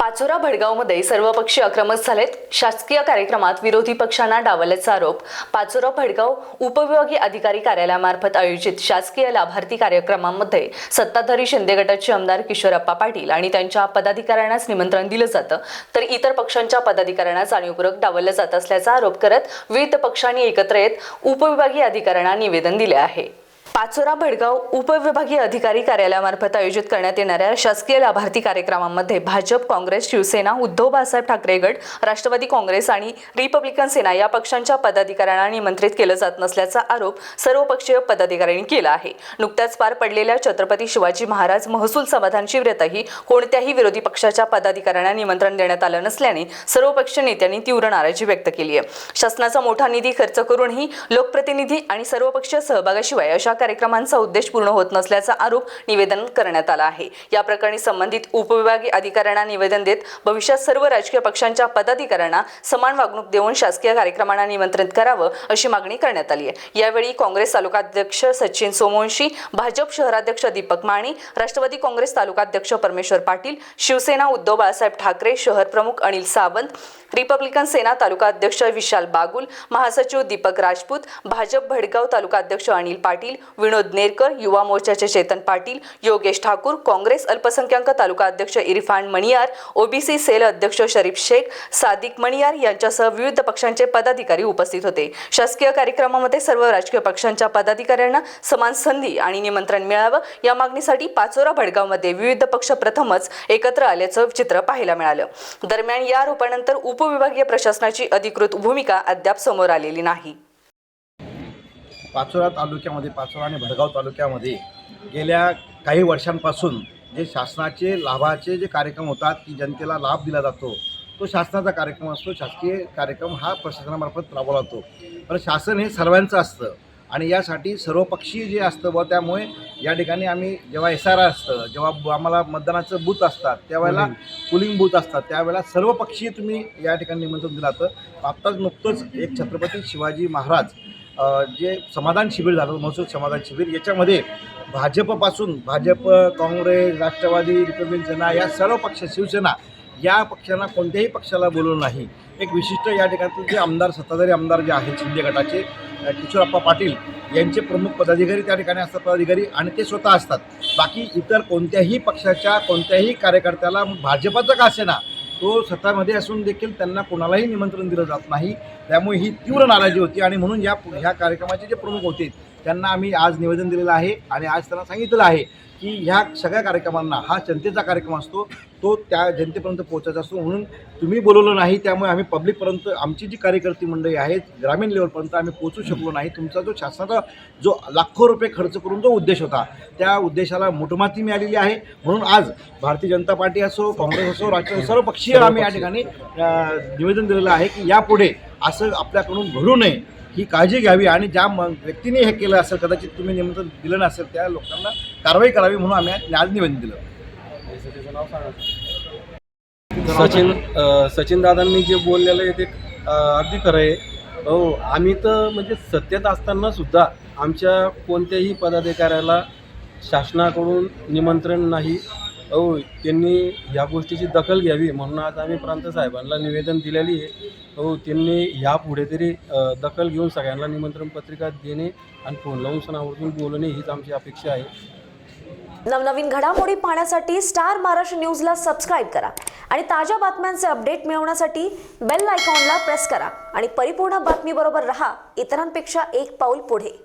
पाचोरा भडगावमध्ये सर्वपक्षीय आक्रमक झालेत। शासकीय कार्यक्रमात विरोधी पक्षांना डावलल्याचा आरोप। पाचोरा भडगाव उपविभागीय अधिकारी कार्यालयामार्फत आयोजित शासकीय लाभार्थी कार्यक्रमामध्ये सत्ताधारी शिंदे गटाचे आमदार किशोरप्पा पाटील आणि त्यांच्या पदाधिकाऱ्यांनाच निमंत्रण दिलं जातं, तर इतर पक्षांच्या पदाधिकाऱ्यांना जाणीवपूर्वक डावललं जात असल्याचा आरोप करत विविध पक्षांनी एकत्र येत उपविभागीय अधिकाऱ्यांना निवेदन दिले आहे। पाचोरा भडगाव उपविभागीय अधिकारी कार्यालयामार्फत आयोजित करण्यात येणाऱ्या शासकीय लाभार्थी कार्यक्रमामध्ये भाजप, काँग्रेस, शिवसेना, उद्धव बाळासाहेब ठाकरे गट, राष्ट्रवादी काँग्रेस आणि रिपब्लिकन सेना या पक्षांच्या पदाधिकाऱ्यांना निमंत्रित केलं जात नसल्याचा आरोप सर्वपक्षीय पदाधिकाऱ्यांनी केला आहे। नुकत्याच पार पडलेल्या छत्रपती शिवाजी महाराज महसूल समाधान शिबिरातही कोणत्याही विरोधी पक्षाच्या पदाधिकाऱ्यांना निमंत्रण देण्यात आलं नसल्याने सर्वपक्षीय नेत्यांनी तीव्र नाराजी व्यक्त केली आहे। शासनाचा मोठा निधी खर्च करूनही लोकप्रतिनिधी आणि सर्वपक्षीय सहभागाशिवाय अशा कार्यक्रमांचा उद्देश पूर्ण होत नसल्याचा आरोप निवेदन करण्यात आला आहे। या प्रकरणी संबंधित उपविभागीय अधिकाऱ्यांना निवेदन देत भविष्यात सर्व राजकीय पक्षांच्या पदाधिकाऱ्यांना समान वागणूक देऊन शासकीय कार्यक्रमांना निमंत्रित करावं अशी मागणी करण्यात आली आहे। यावेळी काँग्रेस तालुकाध्यक्ष सचिन सोमवंशी, भाजप शहराध्यक्ष दीपक माणी, राष्ट्रवादी काँग्रेस तालुकाध्यक्ष परमेश्वर पाटील, शिवसेना उद्धव बाळासाहेब ठाकरे शहर प्रमुख अनिल सावंत, रिपब्लिकन सेना तालुकाध्यक्ष विशाल बागुल, महासचिव दीपक राजपूत, भाजप भडगाव तालुकाध्यक्ष अनिल पाटील, विनोद नेरकर, युवा मोर्चाचे चेतन पाटील, योगेश ठाकूर, काँग्रेस अल्पसंख्याक तालुकाध्यक्ष इरफान मणियार, ओबीसी सेल अध्यक्ष शरीफ शेख, सादिक मणियार यांच्यासह विविध पक्षांचे पदाधिकारी उपस्थित होते। शासकीय कार्यक्रमामध्ये सर्व राजकीय पक्षांच्या पदाधिकाऱ्यांना समान संधी आणि निमंत्रण मिळावं या मागणीसाठी पाचोरा भडगावमध्ये विविध पक्ष प्रथमच एकत्र आल्याचं चित्र पाहायला मिळालं। दरम्यान या आरोपानंतर उपविभागीय प्रशासनाची अधिकृत भूमिका अद्याप समोर आलेली नाही। पाचोरा तालुक्यामध्ये, पाचोरा आणि भडगाव तालुक्यामध्ये गेल्या काही वर्षांपासून जे शासनाचे लाभाचे जे कार्यक्रम होतात की जनतेला लाभ दिला जातो, तो शासनाचा कार्यक्रम असतो। शासकीय कार्यक्रम हा प्रशासनामार्फत राबवला जातो, पण शासन हे सर्वांचं असतं आणि यासाठी सर्वपक्षीय जे असतं व त्यामुळे या ठिकाणी आम्ही जेव्हा SR असतं, जेव्हा आम्हाला मतदानाचं बूथ असतात, त्यावेळेला पोलिंग बूथ असतात, त्यावेळेला सर्वपक्षीय तुम्ही या ठिकाणी निमंत्रण दिलं जातं। आत्ताच नुकतंच एक छत्रपती शिवाजी महाराज जे समाधान शिबिर झालं, महसूल समाधान शिबिर, याच्यामध्ये भाजपपासून भाजप, काँग्रेस, राष्ट्रवादी, रिपब्लिकन सेना या सर्व पक्ष, शिवसेना या पक्षांना कोणत्याही पक्षाला बोलवलं नाही। एक विशिष्ट या ठिकाणी जे आमदार, सत्ताधारी आमदार जे आहेत शिंदे गटाचे किशोरप्पा पाटील यांचे प्रमुख पदाधिकारी त्या ठिकाणी असतात, पदाधिकारी, आणि ते स्वतः असतात। बाकी इतर कोणत्याही पक्षाच्या कोणत्याही कार्यकर्त्याला, भाजपाचा का असेना, तो सत्तामध्ये असून देखील त्यांना कोणालाही निमंत्रण दिलं जात नाही। त्यामुळे ही तीव्र नाराजी होती आणि म्हणून ह्या कार्यक्रमाचे जे प्रमुख होते त्यांना आम्ही आज निवेदन दिलेलं आहे आणि आज त्यांना सांगितलेलं आहे की ह्या सगळ्या कार्यक्रमांना हा जनतेचा कार्यक्रम असतो, तो त्या जनतेपर्यंत पोहोचायचा असतो, म्हणून तुम्ही बोलवलं नाही। त्यामुळे आम्ही पब्लिकपर्यंत, आमची जी कार्यकर्ती मंडळी आहेत ग्रामीण लेवलपर्यंत आम्ही पोहोचू शकलो नाही। तुमचा जो शासनाचा जो लाखो रुपये खर्च करून जो उद्देश होता, त्या उद्देशाला मुठमाती मिळालेली आहे। म्हणून आज भारतीय जनता पार्टी असो, काँग्रेस असो, राष्ट्रवादी, सर्व पक्षीय आम्ही या ठिकाणी निवेदन दिलेलं आहे की यापुढे असं आपल्याकडून घडू नये, ही काळजी घ्यावी आणि ज्या व्यक्तीने हे केलं असेल, कदाचित तुम्ही निमंत्रण दिलं नसेल, त्या लोकांना कारवाई करावी म्हणून आम्ही आज निवेदन दिलं। सचिन दादांनी जे बोललेलं आहे ते अगदी खरं आहे। हो, आम्ही तर म्हणजे सत्तेत असताना सुद्धा आमच्या कोणत्याही पदाधिकाऱ्याला शासनाकडून निमंत्रण नाही। हो, त्यांनी या गोष्टीची दखल घ्यावी म्हणून आज आम्ही प्रांत साहेबांना निवेदन दिलेली आहे। हो, त्यांनी यापुढे तरी दखल घेऊन सगळ्यांना निमंत्रण पत्रिका देणे आणि फोन लावून सणावरून बोलणे हीच आमची अपेक्षा आहे। नवनवीन घडामोडी पाहण्यासाठी स्टार महाराष्ट्र न्यूजला सबस्क्राईब करा आणि ताज्या बातम्यांचे अपडेट मिळवण्यासाठी बेल आयकॉनला प्रेस करा आणि परिपूर्ण बातमीबरोबर रहा, इतरांपेक्षा एक पाऊल पुढे।